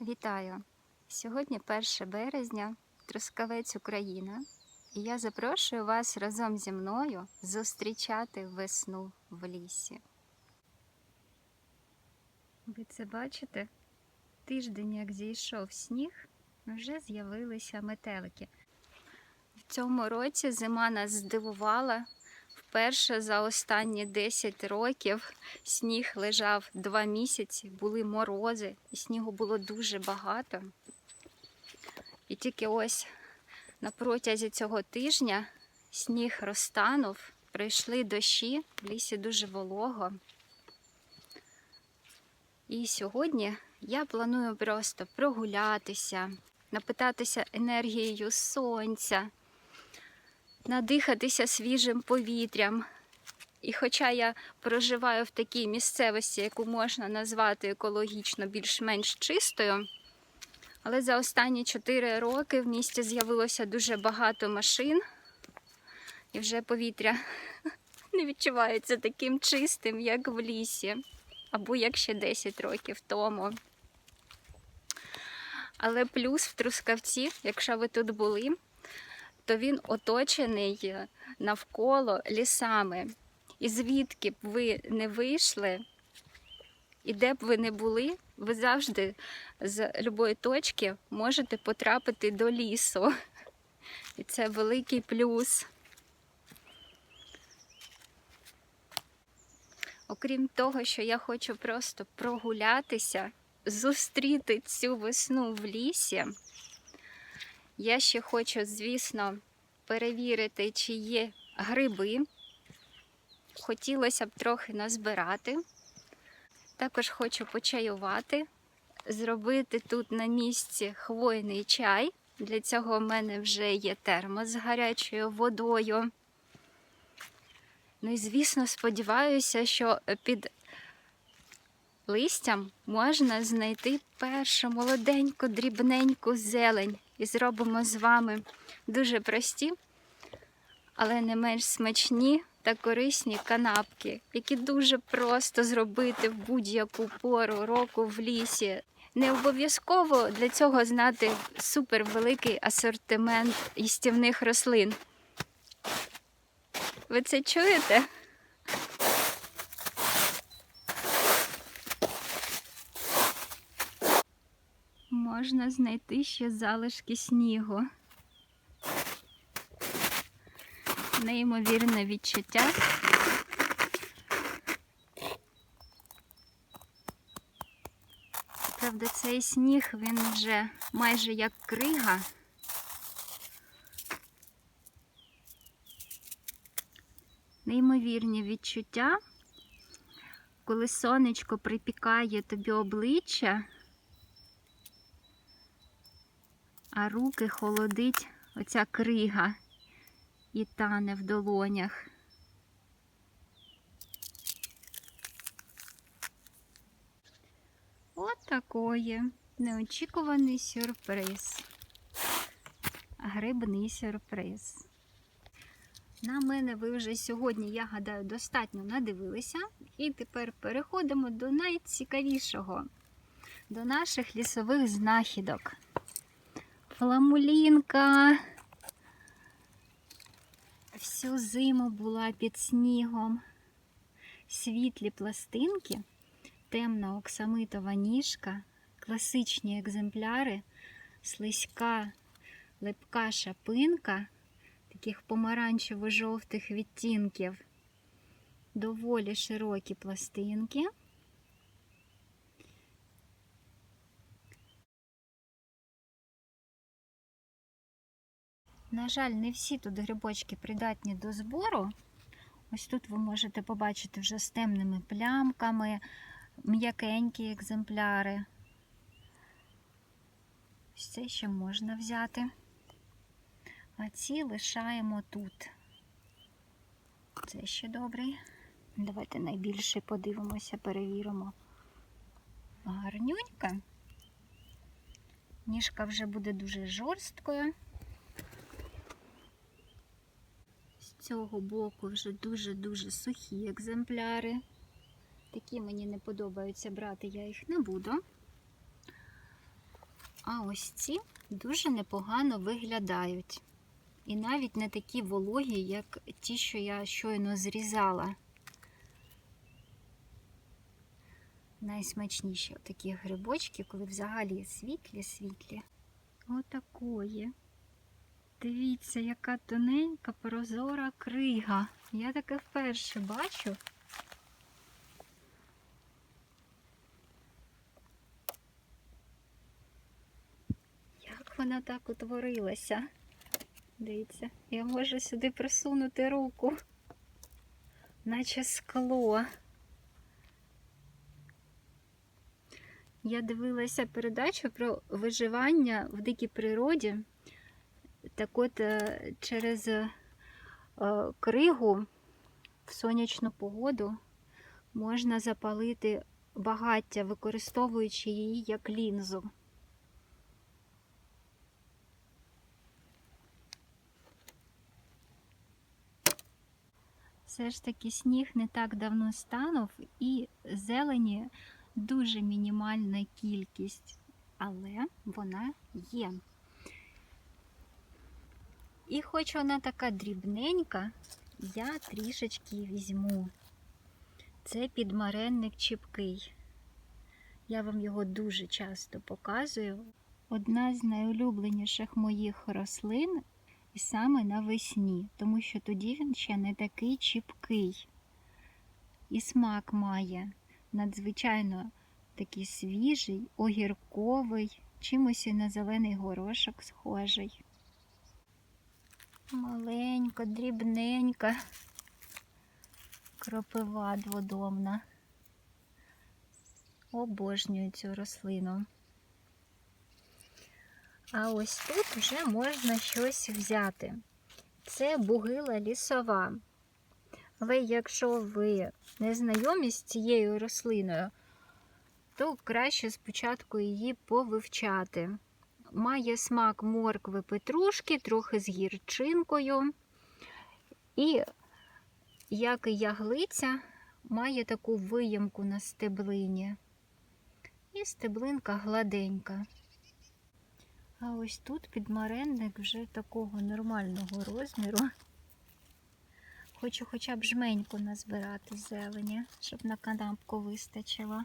Вітаю! Сьогодні 1 березня, Трускавець, Україна, і я запрошую вас разом зі мною зустрічати весну в лісі. Ви це бачите? Тиждень, як зійшов сніг, вже з'явилися метелики. В цьому році зима нас здивувала. Вперше за останні 10 років сніг лежав 2 місяці, були морози, і снігу було дуже багато. І тільки ось на протязі цього тижня сніг розтанув, прийшли дощі, в лісі дуже волого. І сьогодні я планую просто прогулятися, напитатися енергією сонця, надихатися свіжим повітрям. І хоча я проживаю в такій місцевості, яку можна назвати екологічно більш-менш чистою, але за останні 4 роки в місті з'явилося дуже багато машин, і вже повітря не відчувається таким чистим, як в лісі, або як ще 10 років тому. Але плюс в Трускавці, якщо ви тут були, то він оточений навколо лісами. І звідки б ви не вийшли, і де б ви не були, ви завжди з будь-якої точки можете потрапити до лісу. І це великий плюс. Окрім того, що я хочу просто прогулятися, зустріти цю весну в лісі, я ще хочу, звісно, перевірити, чи є гриби. Хотілося б трохи назбирати. Також хочу почаювати, зробити тут на місці хвойний чай. Для цього в мене вже є термос з гарячою водою. Ну і, звісно, сподіваюся, що під листям можна знайти першу молоденьку, дрібненьку зелень. І зробимо з вами дуже прості, але не менш смачні та корисні канапки, які дуже просто зробити в будь-яку пору року в лісі. Не обов'язково для цього знати супервеликий асортимент їстівних рослин. Ви це чуєте? Можна знайти ще залишки снігу. Неймовірне відчуття. Правда, цей сніг, він вже майже як крига. Неймовірні відчуття, коли сонечко припікає тобі обличчя, а руки холодить оця крига і тане в долонях. От такої неочікуваний сюрприз. Грибний сюрприз. На мене ви вже сьогодні, я гадаю, достатньо надивилися. І тепер переходимо до найцікавішого. До наших лісових знахідок. Фламулінка всю зиму була під снігом. Світлі пластинки, темна оксамитова ніжка, класичні екземпляри, слизька липка шапинка, таких помаранчево-жовтих відтінків, доволі широкі пластинки. На жаль, не всі тут грибочки придатні до збору. Ось тут ви можете побачити вже з темними плямками, м'якенькі екземпляри. Ось це ще можна взяти. А ці лишаємо тут. Це ще добрий. Давайте найбільше подивимося, перевіримо. Гарнюнька. Ніжка вже буде дуже жорсткою. З цього боку вже дуже-дуже сухі екземпляри. Такі мені не подобаються брати, я їх не буду. А ось ці дуже непогано виглядають. І навіть не такі вологі, як ті, що я щойно зрізала. Найсмачніші такі грибочки, коли взагалі світлі-світлі. Отакої. Дивіться, яка тоненька, прозора крига. Я таке вперше бачу. Як вона так утворилася? Дивіться, я можу сюди просунути руку, наче скло. Я дивилася передачу про виживання в дикій природі. Так от через кригу в сонячну погоду можна запалити багаття, використовуючи її як лінзу. Все ж таки сніг не так давно станув і зелені дуже мінімальна кількість, але вона є. І хоч вона така дрібненька, я трішечки візьму. Це підмаренник чіпкий. Я вам його дуже часто показую. Одна з найулюбленіших моїх рослин і саме навесні, тому що тоді він ще не такий чіпкий. І смак має надзвичайно такий свіжий, огірковий, чимось і на зелений горошок схожий. Маленька, дрібненька кропива дводомна. Обожнюю цю рослину. А ось тут вже можна щось взяти. Це бугила лісова. Але якщо ви не знайомі з цією рослиною, то краще спочатку її повивчати. Має смак моркви, петрушки, трохи з гірчинкою. І, як і яглиця, має таку виямку на стеблині. І стеблинка гладенька. А ось тут підмаренник вже такого нормального розміру. Хочу хоча б жменьку назбирати зелені, щоб на канапку вистачило.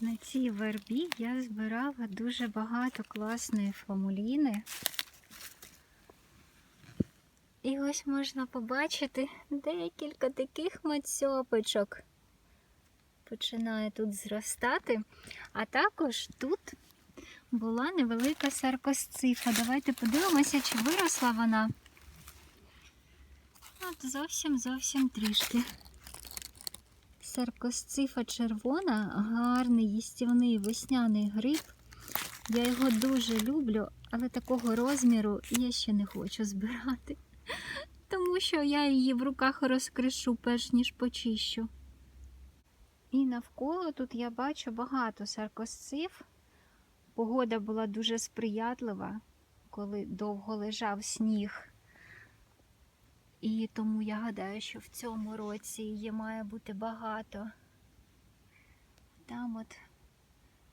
На цій вербі я збирала дуже багато класної фламуліни. І ось можна побачити декілька таких мацьопочок. Починає тут зростати. А також тут була невелика саркосцифа. Давайте подивимося, чи виросла вона. От зовсім трішки. Саркосцифа червона, гарний їстівний весняний гриб. Я його дуже люблю, але такого розміру я ще не хочу збирати. Тому що я її в руках розкришу, перш ніж почищу. І навколо тут я бачу багато саркосциф. Погода була дуже сприятлива, коли довго лежав сніг. І тому я гадаю, що в цьому році її має бути багато. Там от,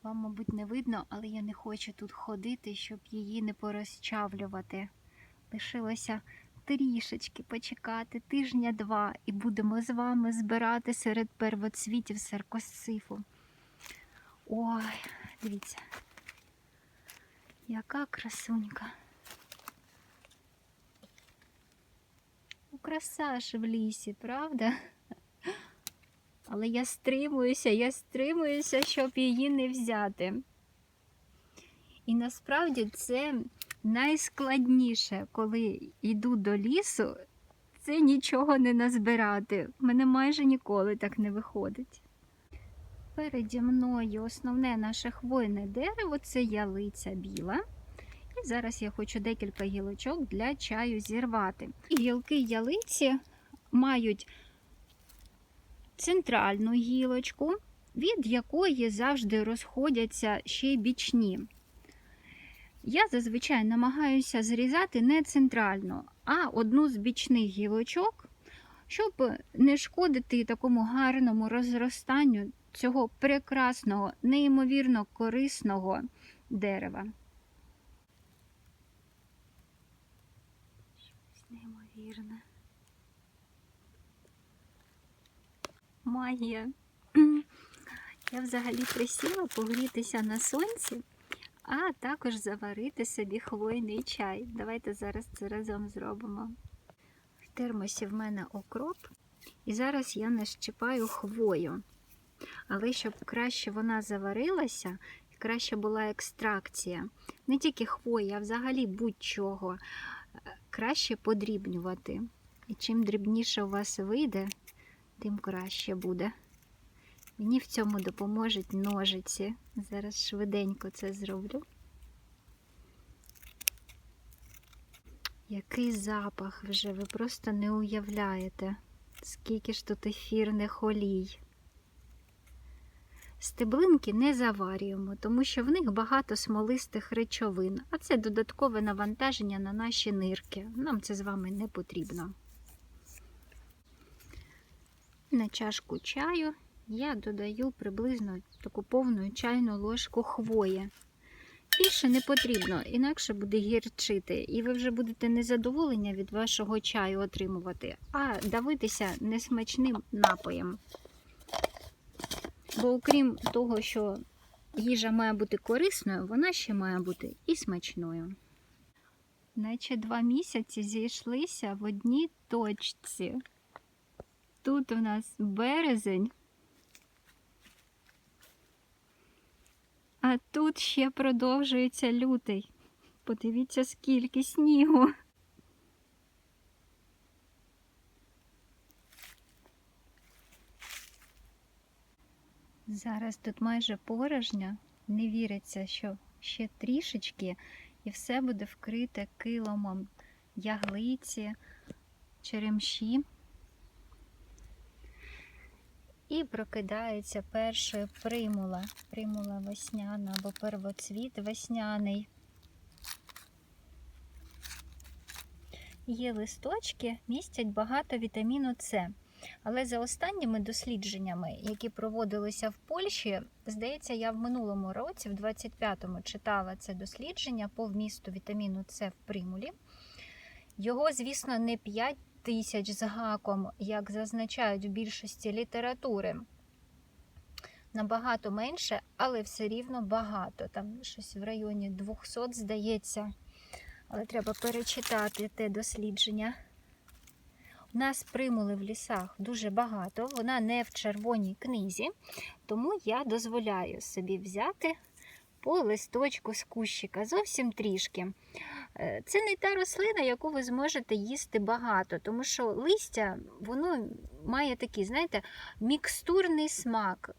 вам, мабуть, не видно, але я не хочу тут ходити, щоб її не порозчавлювати. Лишилося трішечки почекати, тижня-два, і будемо з вами збирати серед первоцвітів саркосцифу. Ой, дивіться, яка красунька. Краса ж в лісі, правда? Але я стримуюся, щоб її не взяти. І насправді це найскладніше, коли йду до лісу, це нічого не назбирати. В мене майже ніколи так не виходить. Переді мною основне наше хвойне дерево – це ялиця біла. І зараз я хочу декілька гілочок для чаю зірвати. Гілки ялиці мають центральну гілочку, від якої завжди розходяться ще й бічні. Я зазвичай намагаюся зрізати не центрально, а одну з бічних гілочок щоб не шкодити такому гарному розростанню цього прекрасного, неймовірно корисного дерева. Щось неймовірне. Магія. Я взагалі присіла погрітися на сонці, а також заварити собі хвойний чай. Давайте зараз це разом зробимо. В термосі в мене окроп, і зараз я нащипаю хвою. Але щоб краще вона заварилася, і краще була екстракція, не тільки хвої, а взагалі будь-чого, краще подрібнювати. І чим дрібніше у вас вийде, тим краще буде. Мені в цьому допоможуть ножиці. Зараз швиденько це зроблю. Який запах вже, ви просто не уявляєте, скільки ж тут ефірних олій. Стеблинки не заварюємо, тому що в них багато смолистих речовин, а це додаткове навантаження на наші нирки. Нам це з вами не потрібно. На чашку чаю я додаю приблизно таку повну чайну ложку хвої. Більше не потрібно, інакше буде гірчити. І ви вже будете незадоволення від вашого чаю отримувати, а давитися несмачним напоєм. Бо окрім того, що їжа має бути корисною, вона ще має бути і смачною. Наче 2 місяці зійшлися в одній точці. Тут у нас березень, а тут ще продовжується лютий. Подивіться, скільки снігу. Зараз тут майже порожньо. Не віриться, що ще трішечки і все буде вкрите килимом яглиці, черемші. І прокидається перша примула. Примула весняна або первоцвіт весняний. Її листочки містять багато вітаміну С. Але за останніми дослідженнями, які проводилися в Польщі, здається, я в минулому році, в 25-му, читала це дослідження по вмісту вітаміну С в примулі. Його, звісно, не 5 тисяч з гаком, як зазначають в більшості літератури. Набагато менше, але все рівно багато. Там щось в районі 200, здається. Але треба перечитати те дослідження. У нас примули в лісах дуже багато, вона не в червоній книзі, тому я дозволяю собі взяти по листочку з кущика, зовсім трішки. Це не та рослина, яку ви зможете їсти багато, тому що листя, воно має такий, знаєте, мікстурний смак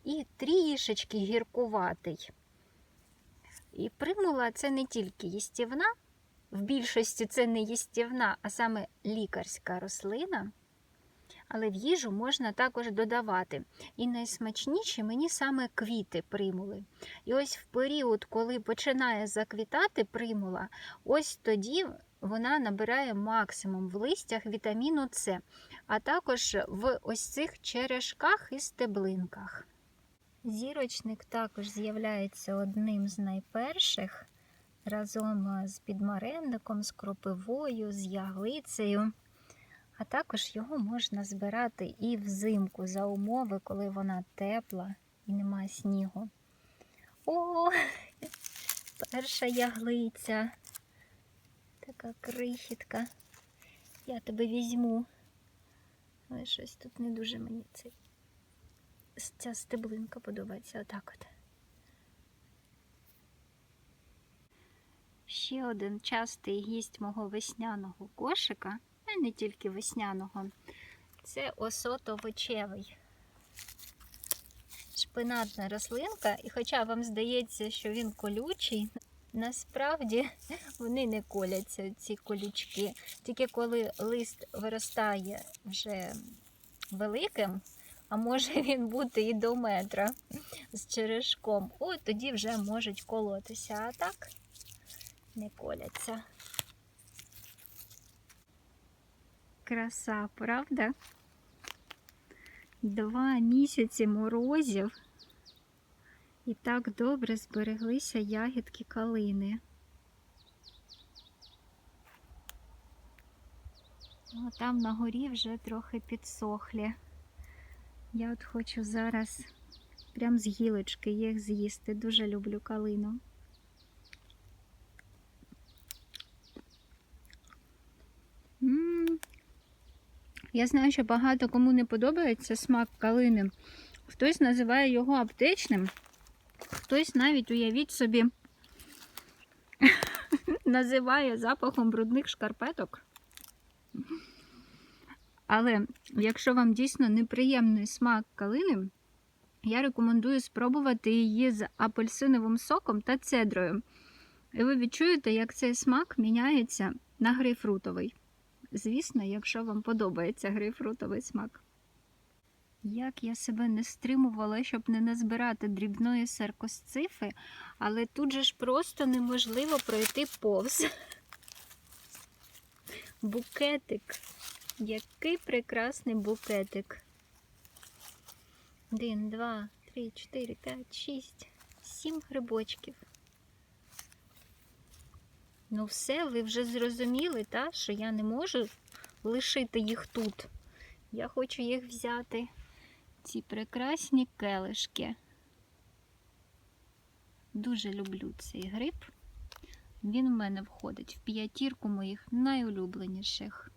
і трішечки гіркуватий. І примула – це не тільки їстівна, в більшості це не їстівна, а саме лікарська рослина, але в їжу можна також додавати. І найсмачніші мені саме квіти примули. І ось в період, коли починає заквітати примула, ось тоді вона набирає максимум в листях вітаміну С, а також в ось цих черешках і стеблинках. Зірочник також з'являється одним з найперших, разом з підмаренником, з кропивою, з яглицею. А також його можна збирати і взимку, за умови, коли вона тепла і немає снігу. О, перша яглиця. Така крихітка. Я тебе візьму. Але щось тут не дуже мені ця стеблинка подобається. Отак от. Ще один частий гість мого весняного кошика, а не тільки весняного, це осот овочевий. Шпинатна рослинка, і хоча вам здається, що він колючий, насправді вони не коляться, ці колючки. Тільки коли лист виростає вже великим, а може він бути і до метра з черешком, от тоді вже можуть колотися, а так не коляться. Краса, правда? 2 місяці морозів. І так добре збереглися ягідки калини. А там на горі вже трохи підсохлі. Я от хочу зараз прям з гілочки їх з'їсти. Дуже люблю калину. Я знаю, що багато кому не подобається смак калини. Хтось називає його аптечним, хтось навіть, уявіть собі, називає запахом брудних шкарпеток. Але якщо вам дійсно неприємний смак калини, я рекомендую спробувати її з апельсиновим соком та цедрою. І ви відчуєте, як цей смак міняється на грейпфрутовий. Звісно, якщо вам подобається грейпфрутовий смак. Як я себе не стримувала, щоб не назбирати дрібної саркосцифи, але тут же ж просто неможливо пройти повз. Букетик. Який прекрасний букетик. 1, 2, 3, 4, 5, 6, 7 грибочків. Ну все, ви вже зрозуміли, та, що я не можу лишити їх тут. Я хочу їх взяти. Ці прекрасні келишки. Дуже люблю цей гриб. Він в мене входить в 5 моїх найулюбленіших.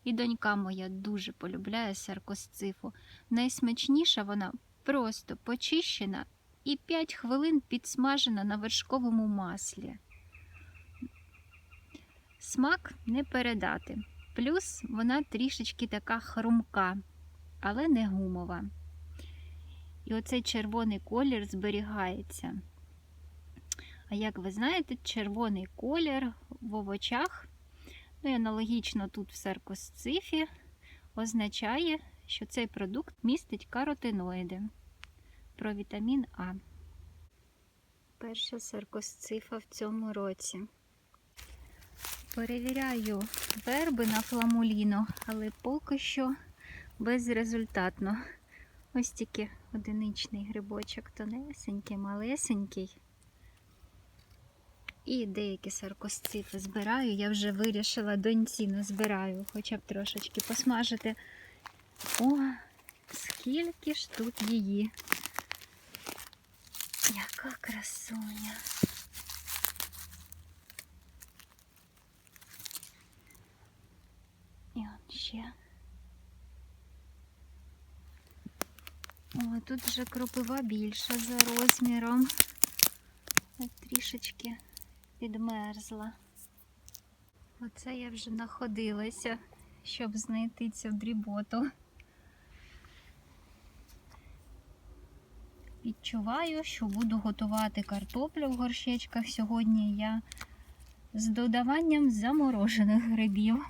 І донька моя дуже полюбляє саркосцифу. Найсмачніша вона просто почищена і 5 хвилин підсмажена на вершковому маслі. Смак не передати. Плюс вона трішечки така хрумка, але не гумова. І оцей червоний колір зберігається. А як ви знаєте, червоний колір в овочах, ну і аналогічно тут в саркосцифі, означає, що цей продукт містить каротиноїди, провітамін А. Перша саркосцифа в цьому році. Перевіряю верби на фламуліно, але поки що безрезультатно. Ось тільки одиничний грибочок, тонесенький, малесенький. І деякі саркосцифи збираю. Я вже вирішила, доньці не збираю, хоча б трошечки посмажити. О, скільки ж тут її. Яка красуня. І от ще. О, тут вже кропива більша за розміром. От трішечки підмерзла. Оце я вже находилася, щоб знайти цю дріботу. Відчуваю, що буду готувати картоплю в горщечках сьогодні я з додаванням заморожених грибів.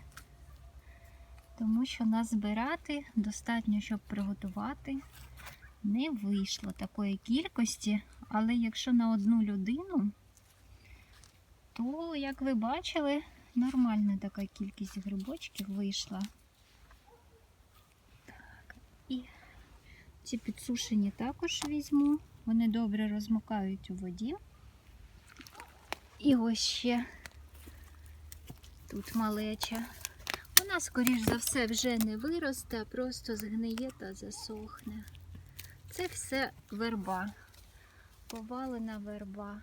Тому що назбирати достатньо, щоб приготувати, не вийшло такої кількості. Але якщо на одну людину, то, як ви бачили, нормальна така кількість грибочків вийшла. Так, і ці підсушені також візьму. Вони добре розмокають у воді. І ось ще тут малеча. Вона, скоріш за все, вже не виросте, а просто згниє та засохне. Це все верба. Повалена верба.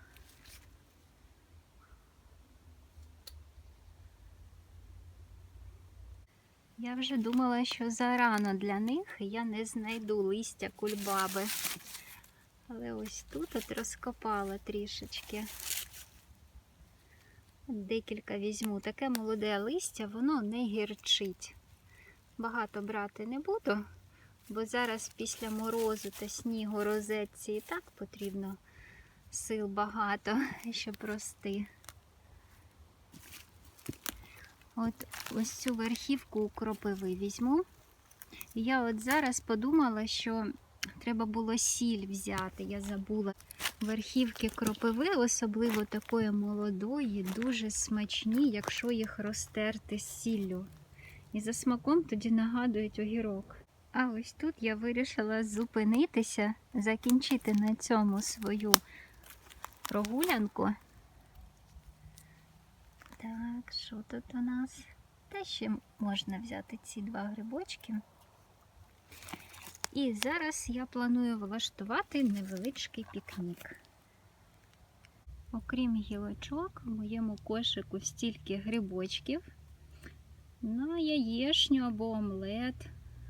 Я вже думала, що зарано для них і я не знайду листя кульбаби. Але ось тут от розкопала трішечки. Декілька візьму. Таке молоде листя, воно не гірчить. Багато брати не буду, бо зараз після морозу та снігу розетці і так потрібно сил багато, щоб рости. От ось цю верхівку у кропиви візьму. І я от зараз подумала, що треба було сіль взяти, я забула. Верхівки кропиви, особливо такої молодої, дуже смачні, якщо їх розтерти з сіллю. І за смаком тоді нагадують огірок. А ось тут я вирішила зупинитися, закінчити на цьому свою прогулянку. Так, що тут у нас? Та ще можна взяти ці 2 грибочки. І зараз я планую влаштувати невеличкий пікнік. Окрім гілочок, в моєму кошику стільки грибочків. На яєшню або омлет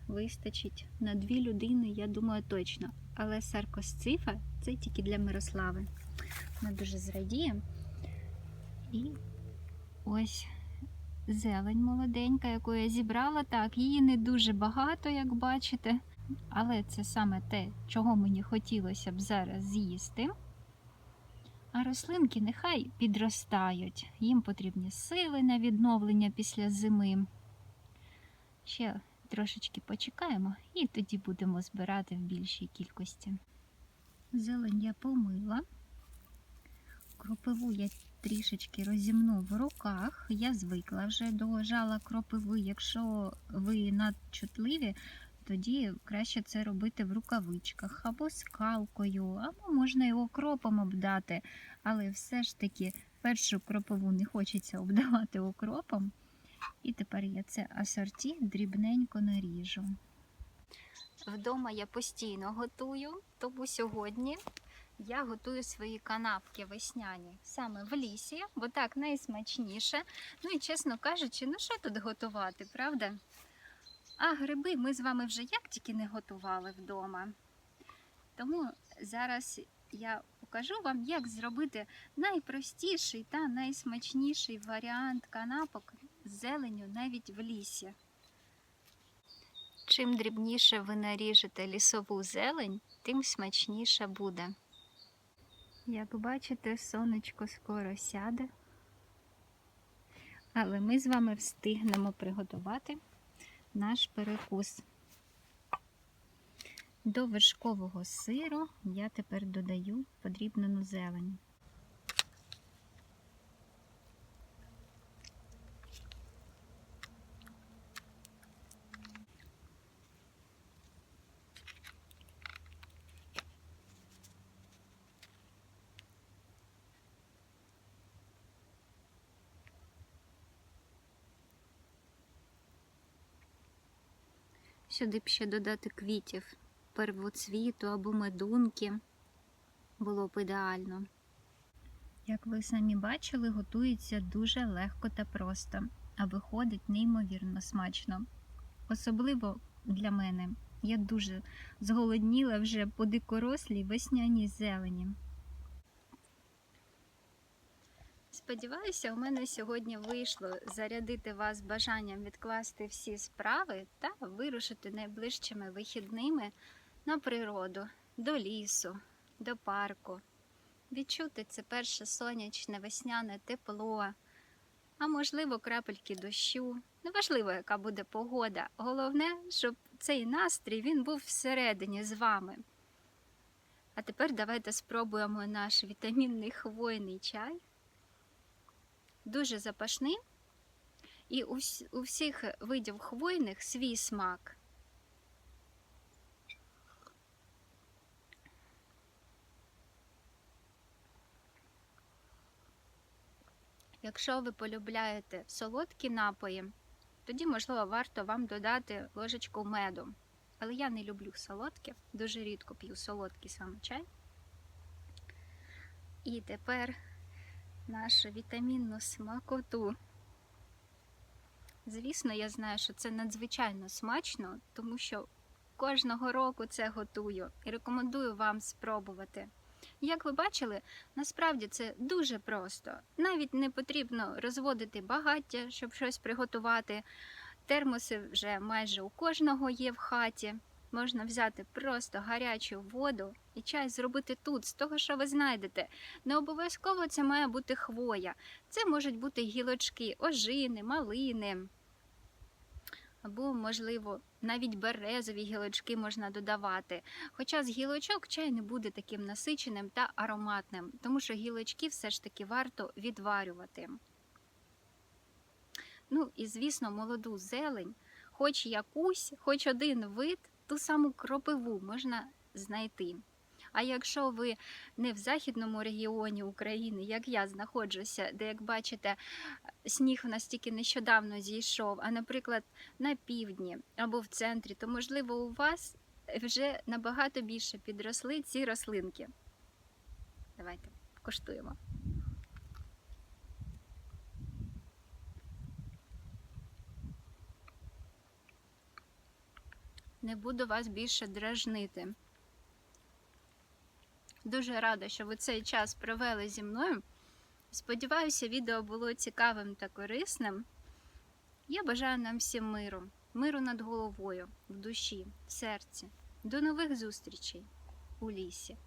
вистачить на 2 людини, я думаю, точно. Але саркосцифа – це тільки для Мирослави. Вона дуже зрадіє. І ось зелень молоденька, яку я зібрала. Так, її не дуже багато, як бачите. Але це саме те, чого мені хотілося б зараз з'їсти. А рослинки нехай підростають. Їм потрібні сили на відновлення після зими. Ще трошечки почекаємо і тоді будемо збирати в більшій кількості. Зелень я помила. Кропиву я трішечки розімну в руках. Я звикла вже до жала кропиви. Якщо ви надчутливі, тоді краще це робити в рукавичках або скалкою, або можна і окропом обдати. Але все ж таки першу кропиву не хочеться обдавати окропом. І тепер я це асорті дрібненько наріжу. Вдома я постійно готую, тому сьогодні я готую свої канапки весняні саме в лісі, бо так найсмачніше. Ну і чесно кажучи, ну що тут готувати, правда? А гриби ми з вами вже як тільки не готували вдома. Тому зараз я покажу вам, як зробити найпростіший та найсмачніший варіант канапок з зеленню навіть в лісі. Чим дрібніше ви наріжете лісову зелень, тим смачніше буде. Як бачите, сонечко скоро сяде, але ми з вами встигнемо приготувати наш перекус. До вершкового сиру я тепер додаю подрібнену зелень. Сюди б ще додати квітів, первоцвіту або медунки, було б ідеально. Як ви самі бачили, готується дуже легко та просто, а виходить неймовірно смачно. Особливо для мене. Я дуже зголодніла вже по дикорослій весняній зелені. Сподіваюся, у мене сьогодні вийшло зарядити вас бажанням відкласти всі справи та вирушити найближчими вихідними на природу, до лісу, до парку. Відчути це перше сонячне весняне тепло, а можливо крапельки дощу. Неважливо, яка буде погода. Головне, щоб цей настрій він був всередині з вами. А тепер давайте спробуємо наш вітамінний хвойний чай. Дуже запашний, і у всіх видів хвойних свій смак. Якщо ви полюбляєте солодкі напої, тоді, можливо, варто вам додати ложечку меду. Але я не люблю солодке, дуже рідко п'ю солодкий саме чай. І тепер нашу вітамінну смакоту. Звісно, я знаю, що це надзвичайно смачно, тому що кожного року це готую і рекомендую вам спробувати. Як ви бачили, насправді це дуже просто. Навіть не потрібно розводити багаття, щоб щось приготувати. Термоси вже майже у кожного є в хаті. Можна взяти просто гарячу воду і чай зробити тут, з того, що ви знайдете. Не обов'язково це має бути хвоя. Це можуть бути гілочки, ожини, малини. Або, можливо, навіть березові гілочки можна додавати. Хоча з гілочок чай не буде таким насиченим та ароматним, тому що гілочки все ж таки варто відварювати. Ну і, звісно, молоду зелень, хоч якусь, хоч один вид, ту саму кропиву можна знайти. А якщо ви не в західному регіоні України, як я знаходжуся, де, як бачите, сніг у нас тільки нещодавно зійшов, а, наприклад, на півдні або в центрі, то, можливо, у вас вже набагато більше підросли ці рослинки. Давайте коштуємо. Не буду вас більше дражнити. Дуже рада, що ви цей час провели зі мною. Сподіваюся, відео було цікавим та корисним. Я бажаю нам всім миру. Миру над головою, в душі, в серці. До нових зустрічей у лісі.